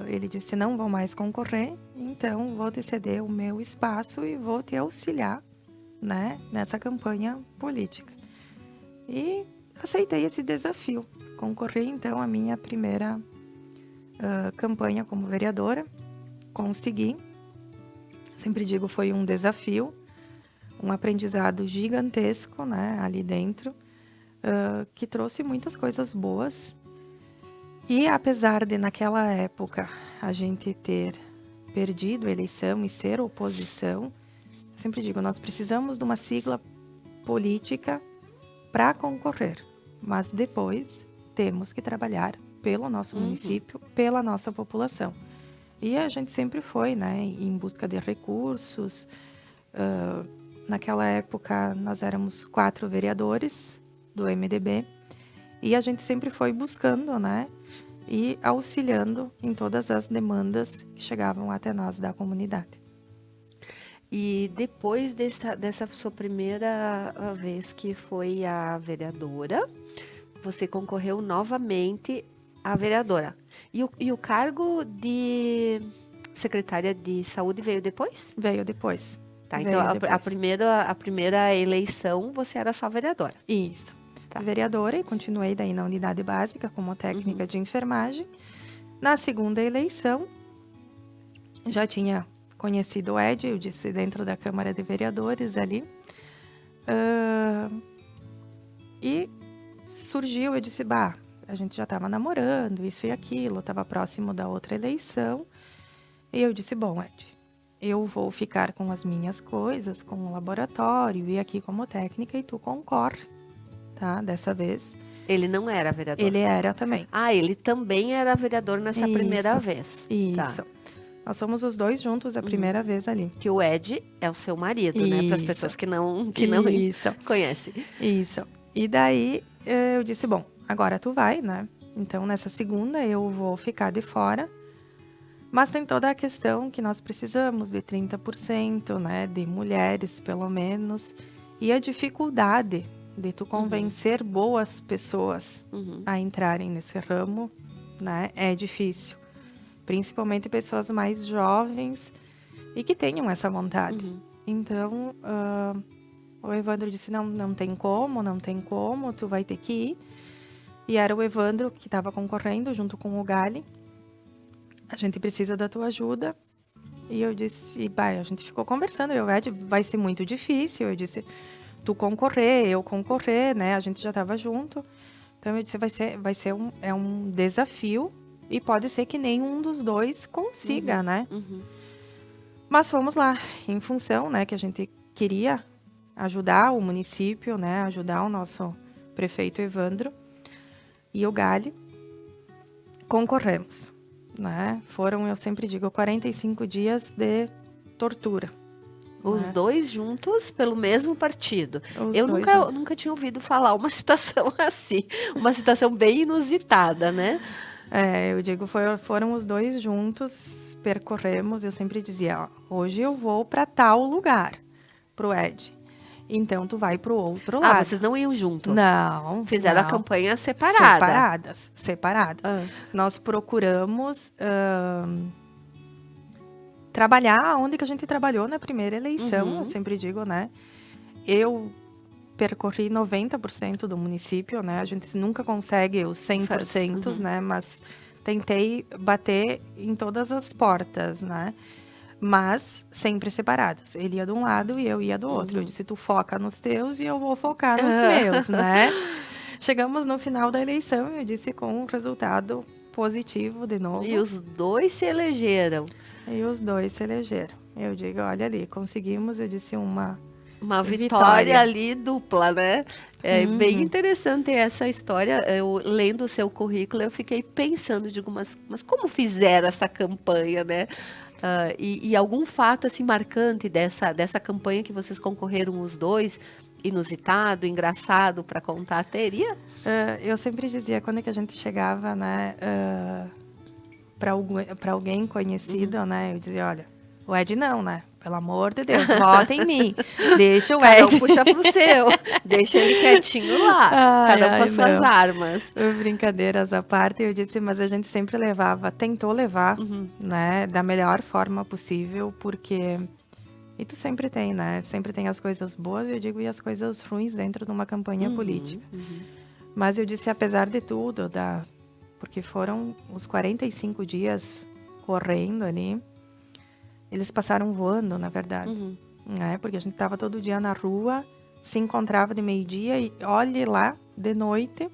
[SPEAKER 2] Ele disse: não vou mais concorrer, então vou te ceder o meu espaço e vou te auxiliar, né, nessa campanha política. E aceitei esse desafio. Concorri então à minha primeira campanha como vereadora. Consegui. Sempre digo, foi um desafio, um aprendizado gigantesco, né, ali dentro, que trouxe muitas coisas boas. E apesar de, naquela época, a gente ter perdido a eleição e ser oposição, eu sempre digo, nós precisamos de uma sigla política para concorrer, mas depois temos que trabalhar pelo nosso município, pela nossa população. E a gente sempre foi, né, em busca de recursos. Naquela época, nós éramos 4 vereadores do MDB, e a gente sempre foi buscando, né, e auxiliando em todas as demandas que chegavam até nós da comunidade.
[SPEAKER 1] E depois dessa sua primeira vez que foi a vereadora, você concorreu novamente à vereadora. E o cargo de secretária de saúde veio depois?
[SPEAKER 2] Veio depois.
[SPEAKER 1] Tá,
[SPEAKER 2] Veio
[SPEAKER 1] então
[SPEAKER 2] depois.
[SPEAKER 1] a primeira eleição você era só vereadora.
[SPEAKER 2] Isso.
[SPEAKER 1] Tá.
[SPEAKER 2] Vereadora, e continuei daí na unidade básica como técnica de enfermagem. Na segunda eleição, já tinha conhecido o Ed, eu disse, dentro da Câmara de Vereadores ali. E surgiu, eu disse, a gente já estava namorando, isso e aquilo, estava próximo da outra eleição. E eu disse, bom, Ed, eu vou ficar com as minhas coisas, com o laboratório e aqui como técnica, e tu concorre, tá? Dessa vez.
[SPEAKER 1] Ele não era vereador?
[SPEAKER 2] Ele era também.
[SPEAKER 1] Ah, ele também era vereador nessa primeira vez.
[SPEAKER 2] Isso.
[SPEAKER 1] Tá.
[SPEAKER 2] Nós somos os dois juntos a primeira vez ali.
[SPEAKER 1] Que o Ed é o seu marido, né? Para as pessoas que não
[SPEAKER 2] Isso.
[SPEAKER 1] conhecem.
[SPEAKER 2] Isso. E daí eu disse, bom, agora tu vai, né? Então nessa segunda eu vou ficar de fora. Mas tem toda a questão que nós precisamos de 30%, né? De mulheres, pelo menos. E a dificuldade de tu convencer boas pessoas a entrarem nesse ramo, né? É difícil. Principalmente pessoas mais jovens e que tenham essa vontade. Então, o Evandro disse, não tem como, tu vai ter que ir. E era o Evandro que estava concorrendo junto com o Gali. A gente precisa da tua ajuda. E eu disse, a gente ficou conversando, Ed, vai ser muito difícil. Eu disse, tu concorrer, eu concorrer, né? A gente já estava junto. Então eu disse, vai ser um desafio. E pode ser que nenhum dos dois consiga, né? Mas vamos lá, em função, né, que a gente queria ajudar o município, né, ajudar o nosso prefeito Evandro e o Gali, concorremos, né? Foram, eu sempre digo, 45 dias de tortura.
[SPEAKER 1] Os
[SPEAKER 2] né?
[SPEAKER 1] dois juntos pelo mesmo partido.
[SPEAKER 2] Os
[SPEAKER 1] Eu
[SPEAKER 2] dois
[SPEAKER 1] nunca tinha ouvido falar uma situação assim, uma situação bem inusitada, né?
[SPEAKER 2] Eu digo, foram os dois juntos, percorremos, eu sempre dizia, hoje eu vou para tal lugar, pro Ed. Então, tu vai pro outro lado.
[SPEAKER 1] Vocês não iam juntos?
[SPEAKER 2] Não.
[SPEAKER 1] Fizeram a campanha separada?
[SPEAKER 2] Separadas. Nós procuramos trabalhar onde que a gente trabalhou na primeira eleição, eu sempre digo, né? Eu percorri 90% do município, né? A gente nunca consegue os 100%, né? Mas tentei bater em todas as portas, né? Mas sempre separados. Ele ia de um lado e eu ia do outro. Eu disse, tu foca nos teus e eu vou focar nos meus, né? Chegamos no final da eleição, eu disse, com um resultado positivo de novo.
[SPEAKER 1] E os dois se elegeram.
[SPEAKER 2] Eu digo, olha ali, conseguimos, eu disse, uma
[SPEAKER 1] vitória ali dupla, né? É bem interessante essa história. Eu lendo o seu currículo, eu fiquei pensando, digo, mas como fizeram essa campanha, né? E algum fato assim marcante dessa campanha que vocês concorreram os dois, inusitado, engraçado para contar, teria?
[SPEAKER 2] Eu sempre dizia, quando é que a gente chegava, né, para alguém conhecido, né, eu dizia, olha, o Ed não, né? Pelo amor de Deus, vota em mim. Deixa o Ed.
[SPEAKER 1] Cada um puxa pro seu. Deixa ele quietinho lá. Cada um com as suas armas.
[SPEAKER 2] Brincadeiras à parte, eu disse, mas a gente sempre tentou levar, né, da melhor forma possível, porque... E tu sempre tem, né? Sempre tem as coisas boas, eu digo, e as coisas ruins dentro de uma campanha política. Mas eu disse, apesar de tudo, porque foram os 45 dias correndo ali, eles passaram voando, na verdade. Né? Porque a gente estava todo dia na rua, se encontrava de meio-dia e olhe lá, de noite,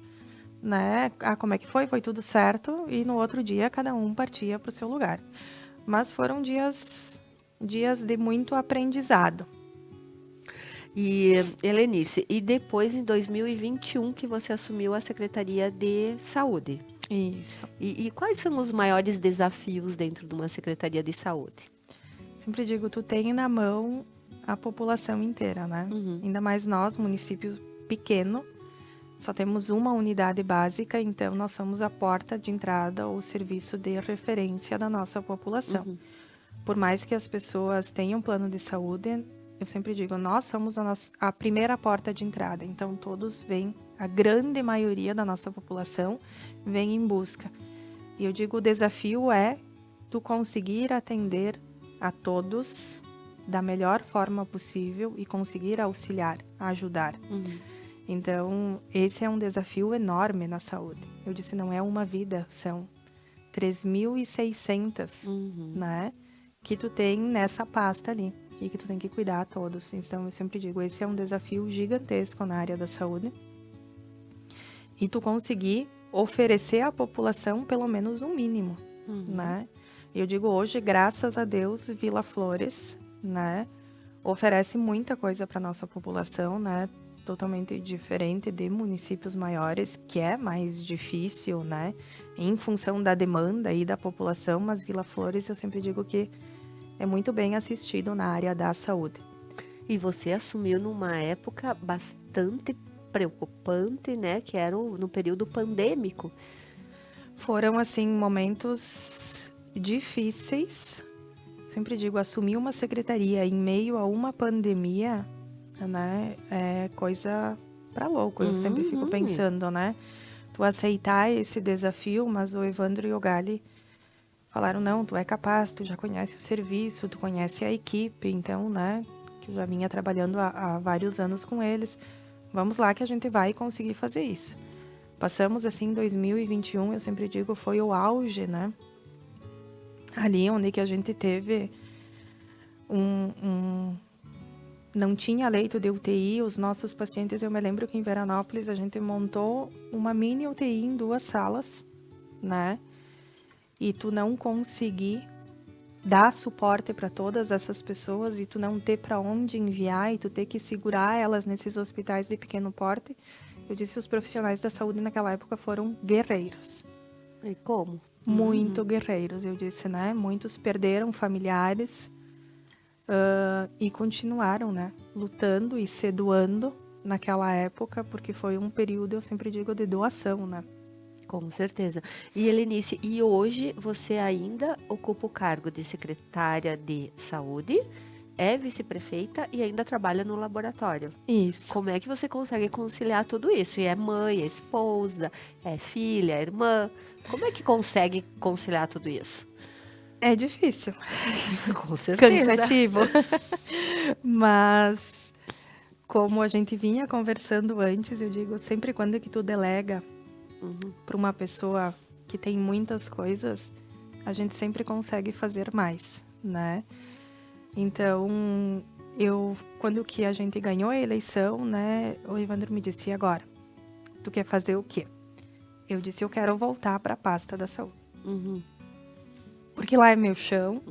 [SPEAKER 2] né? Como é que foi? Foi tudo certo. E no outro dia, cada um partia para o seu lugar. Mas foram dias de muito aprendizado.
[SPEAKER 1] E, Helenice, e depois, em 2021, que você assumiu a Secretaria de Saúde.
[SPEAKER 2] Isso.
[SPEAKER 1] E quais são os maiores desafios dentro de uma Secretaria de Saúde?
[SPEAKER 2] Sempre digo, tu tem na mão a população inteira, né? Ainda mais nós, município pequeno, só temos uma unidade básica, então nós somos a porta de entrada ou serviço de referência da nossa população. por mais que as pessoas tenham plano de saúde, eu sempre digo, nós somos a primeira porta de entrada. Então, todos vêm, a grande maioria da nossa população vem em busca. E eu digo, o desafio é tu conseguir atender a todos da melhor forma possível e conseguir auxiliar, ajudar. Então, esse é um desafio enorme na saúde. Eu disse, não é uma vida, são 3.600, né? Que tu tem nessa pasta ali e que tu tem que cuidar a todos. Então, eu sempre digo, esse é um desafio gigantesco na área da saúde. E tu conseguir oferecer à população pelo menos um mínimo, né? Eu digo hoje, graças a Deus, Vila Flores, né, oferece muita coisa para nossa população, né? Totalmente diferente de municípios maiores, que é mais difícil, né? Em função da demanda e da população, mas Vila Flores, eu sempre digo que é muito bem assistido na área da saúde.
[SPEAKER 1] E você assumiu numa época bastante preocupante, né? Que era no período pandêmico.
[SPEAKER 2] Foram, assim, momentos difíceis. Sempre digo, assumir uma secretaria em meio a uma pandemia, né? É coisa pra louco. Eu sempre fico pensando, né? Tu aceitar esse desafio, mas o Evandro e o Gali falaram, não, tu é capaz, tu já conhece o serviço, tu conhece a equipe, então, né, que eu já vinha trabalhando há vários anos com eles, vamos lá que a gente vai conseguir fazer isso. Passamos, assim, 2021, eu sempre digo, foi o auge, né, ali onde que a gente teve não tinha leito de UTI, os nossos pacientes, eu me lembro que em Veranópolis a gente montou uma mini UTI em 2 salas, né, e tu não conseguir dar suporte para todas essas pessoas e tu não ter para onde enviar e tu ter que segurar elas nesses hospitais de pequeno porte, eu disse, os profissionais da saúde naquela época foram guerreiros.
[SPEAKER 1] E como?
[SPEAKER 2] Muito guerreiros, eu disse, né? Muitos perderam familiares e continuaram, né? Lutando e se doando naquela época, porque foi um período, eu sempre digo, de doação, né?
[SPEAKER 1] Com certeza. E Helenice, e hoje você ainda ocupa o cargo de secretária de saúde, é vice-prefeita e ainda trabalha no laboratório.
[SPEAKER 2] Isso.
[SPEAKER 1] Como é que você consegue conciliar tudo isso? E é mãe, é esposa, é filha, é irmã. Como é que consegue conciliar tudo isso?
[SPEAKER 2] É difícil.
[SPEAKER 1] Com certeza.
[SPEAKER 2] Cansativo. Mas, como a gente vinha conversando antes, eu digo, sempre quando que tu delega para uma pessoa que tem muitas coisas, a gente sempre consegue fazer mais, né? Então, quando que a gente ganhou a eleição, né, o Evandro me disse, e agora? Tu quer fazer o quê? Eu disse, eu quero voltar para a pasta da saúde. Porque lá é meu chão,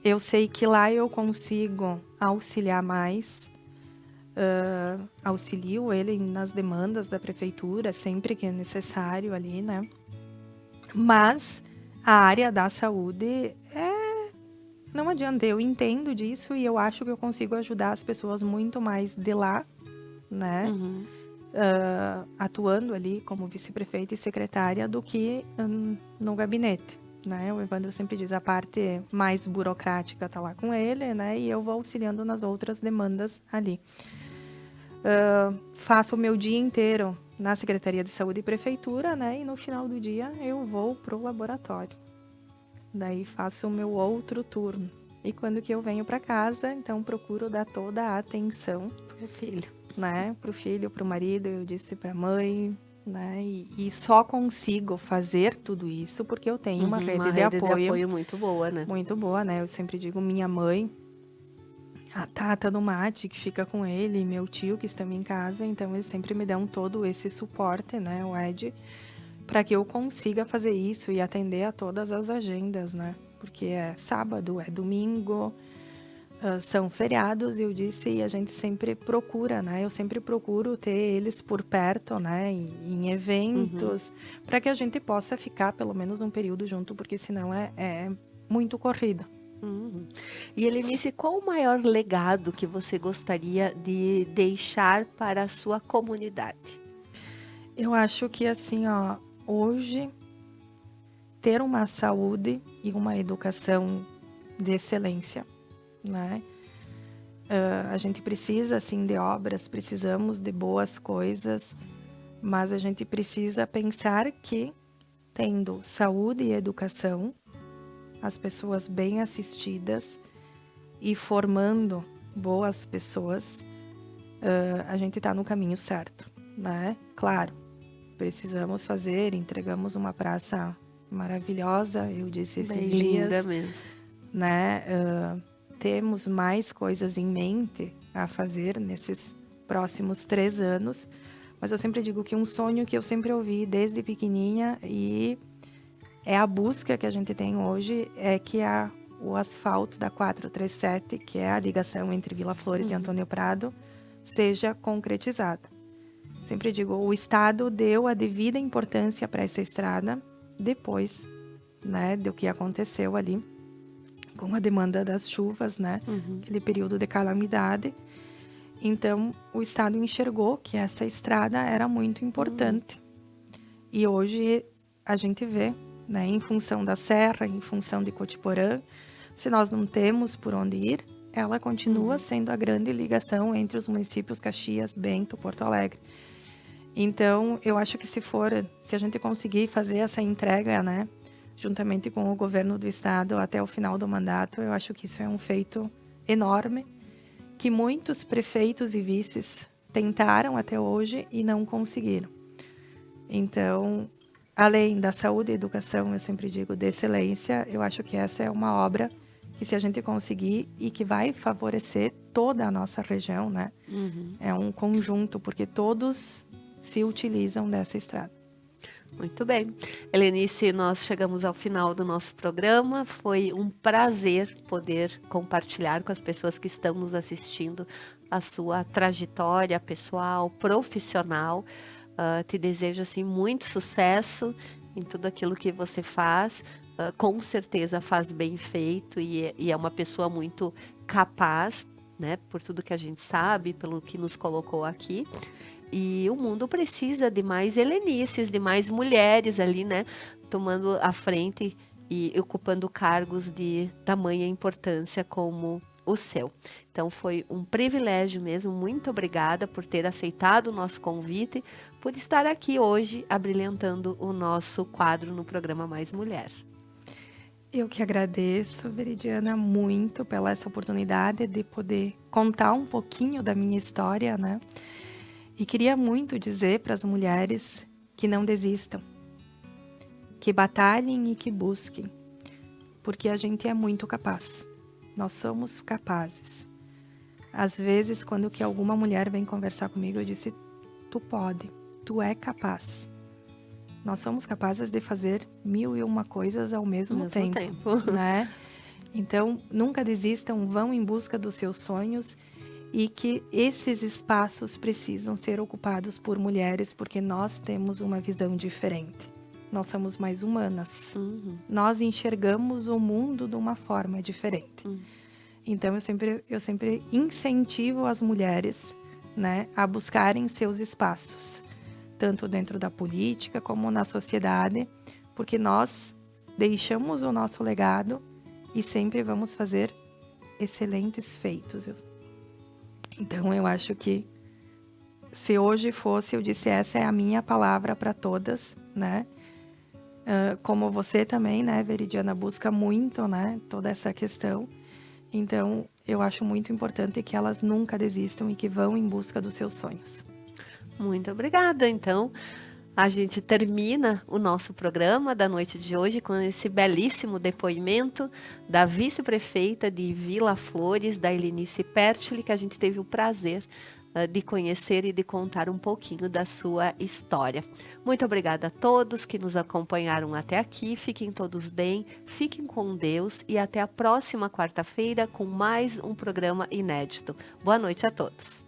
[SPEAKER 2] eu sei que lá eu consigo auxiliar mais, auxilio ele nas demandas da prefeitura, sempre que é necessário ali, né? Mas a área da saúde não adianta, eu entendo disso e eu acho que eu consigo ajudar as pessoas muito mais de lá, né? Atuando ali como vice-prefeita e secretária do que no gabinete, né? O Evandro sempre diz, a parte mais burocrática tá lá com ele, né? E eu vou auxiliando nas outras demandas ali. Faço o meu dia inteiro na Secretaria de Saúde e Prefeitura, né? E no final do dia eu vou pro laboratório. Daí faço o meu outro turno. E quando que eu venho para casa, então procuro dar toda a atenção
[SPEAKER 1] Pro filho.
[SPEAKER 2] Né? Pro filho, pro marido, eu disse pra mãe, né? E só consigo fazer tudo isso porque eu tenho uma rede de apoio
[SPEAKER 1] muito boa, né?
[SPEAKER 2] Muito boa, né? Eu sempre digo minha mãe, a Tata do Mate, que fica com ele, meu tio, que estão em casa, então eles sempre me dão todo esse suporte, né? O Ed, para que eu consiga fazer isso e atender a todas as agendas, né? Porque é sábado, é domingo, são feriados, eu disse, e a gente sempre procura, né? Eu sempre procuro ter eles por perto, né? Em eventos, para que a gente possa ficar pelo menos um período junto, porque senão é muito corrido.
[SPEAKER 1] E Helenice, qual o maior legado que você gostaria de deixar para a sua comunidade?
[SPEAKER 2] Eu acho que assim, ó, hoje ter uma saúde e uma educação de excelência, né? A gente precisa, sim, de obras, precisamos de boas coisas, mas a gente precisa pensar que, tendo saúde e educação, as pessoas bem assistidas e formando boas pessoas, a gente está no caminho certo, né? Claro, precisamos entregamos uma praça maravilhosa, eu disse esses
[SPEAKER 1] Bem
[SPEAKER 2] dias.
[SPEAKER 1] linda mesmo.
[SPEAKER 2] Né? Temos mais coisas em mente a fazer nesses próximos 3 anos, mas eu sempre digo que um sonho que eu sempre ouvi desde pequenininha e é a busca que a gente tem hoje é que o asfalto da 437, que é a ligação entre Vila Flores e Antônio Prado, seja concretizado. Sempre digo, o Estado deu a devida importância para essa estrada depois, né, do que aconteceu ali com a demanda das chuvas, né, aquele período de calamidade. Então, o Estado enxergou que essa estrada era muito importante. E hoje a gente vê, né, em função da Serra, em função de Cotiporã, se nós não temos por onde ir, ela continua sendo a grande ligação entre os municípios Caxias, Bento, Porto Alegre. Então, eu acho que se a gente conseguir fazer essa entrega, né, juntamente com o governo do estado até o final do mandato, eu acho que isso é um feito enorme, que muitos prefeitos e vices tentaram até hoje e não conseguiram. Então, além da saúde e educação, eu sempre digo, de excelência, eu acho que essa é uma obra que se a gente conseguir e que vai favorecer toda a nossa região, né? É um conjunto, porque todos se utilizam dessa estrada.
[SPEAKER 1] Muito bem. Helenice, nós chegamos ao final do nosso programa. Foi um prazer poder compartilhar com as pessoas que estão nos assistindo a sua trajetória pessoal, profissional. Te desejo assim, muito sucesso em tudo aquilo que você faz. Com certeza faz bem feito e é uma pessoa muito capaz, né? Por tudo que a gente sabe, pelo que nos colocou aqui. E o mundo precisa de mais helenices, de mais mulheres ali, né? Tomando a frente e ocupando cargos de tamanha importância como o seu. Então foi um privilégio mesmo. Muito obrigada por ter aceitado o nosso convite, por estar aqui hoje abrilhantando o nosso quadro no programa Mais Mulher.
[SPEAKER 2] Eu que agradeço, Veridiana, muito pela essa oportunidade de poder contar um pouquinho da minha história, né? E queria muito dizer para as mulheres que não desistam, que batalhem e que busquem, porque a gente é muito capaz, nós somos capazes. Às vezes, quando que alguma mulher vem conversar comigo, eu disse, tu pode, tu é capaz. Nós somos capazes de fazer 1001 coisas ao mesmo tempo. Né? Então, nunca desistam, vão em busca dos seus sonhos e que esses espaços precisam ser ocupados por mulheres, porque nós temos uma visão diferente. Nós somos mais humanas. Nós enxergamos o mundo de uma forma diferente. Então, eu sempre incentivo as mulheres, né, a buscarem seus espaços, tanto dentro da política como na sociedade, porque nós deixamos o nosso legado e sempre vamos fazer excelentes feitos. Então, eu acho que se hoje fosse, eu disse, essa é a minha palavra para todas, né? Como você também, né, Veridiana, busca muito, né, toda essa questão. Então, eu acho muito importante que elas nunca desistam e que vão em busca dos seus sonhos.
[SPEAKER 1] Muito obrigada. Então, a gente termina o nosso programa da noite de hoje com esse belíssimo depoimento da vice-prefeita de Vila Flores, da Helenice Pertile, que a gente teve o prazer de conhecer e de contar um pouquinho da sua história. Muito obrigada a todos que nos acompanharam até aqui. Fiquem todos bem, fiquem com Deus e até a próxima quarta-feira com mais um programa inédito. Boa noite a todos.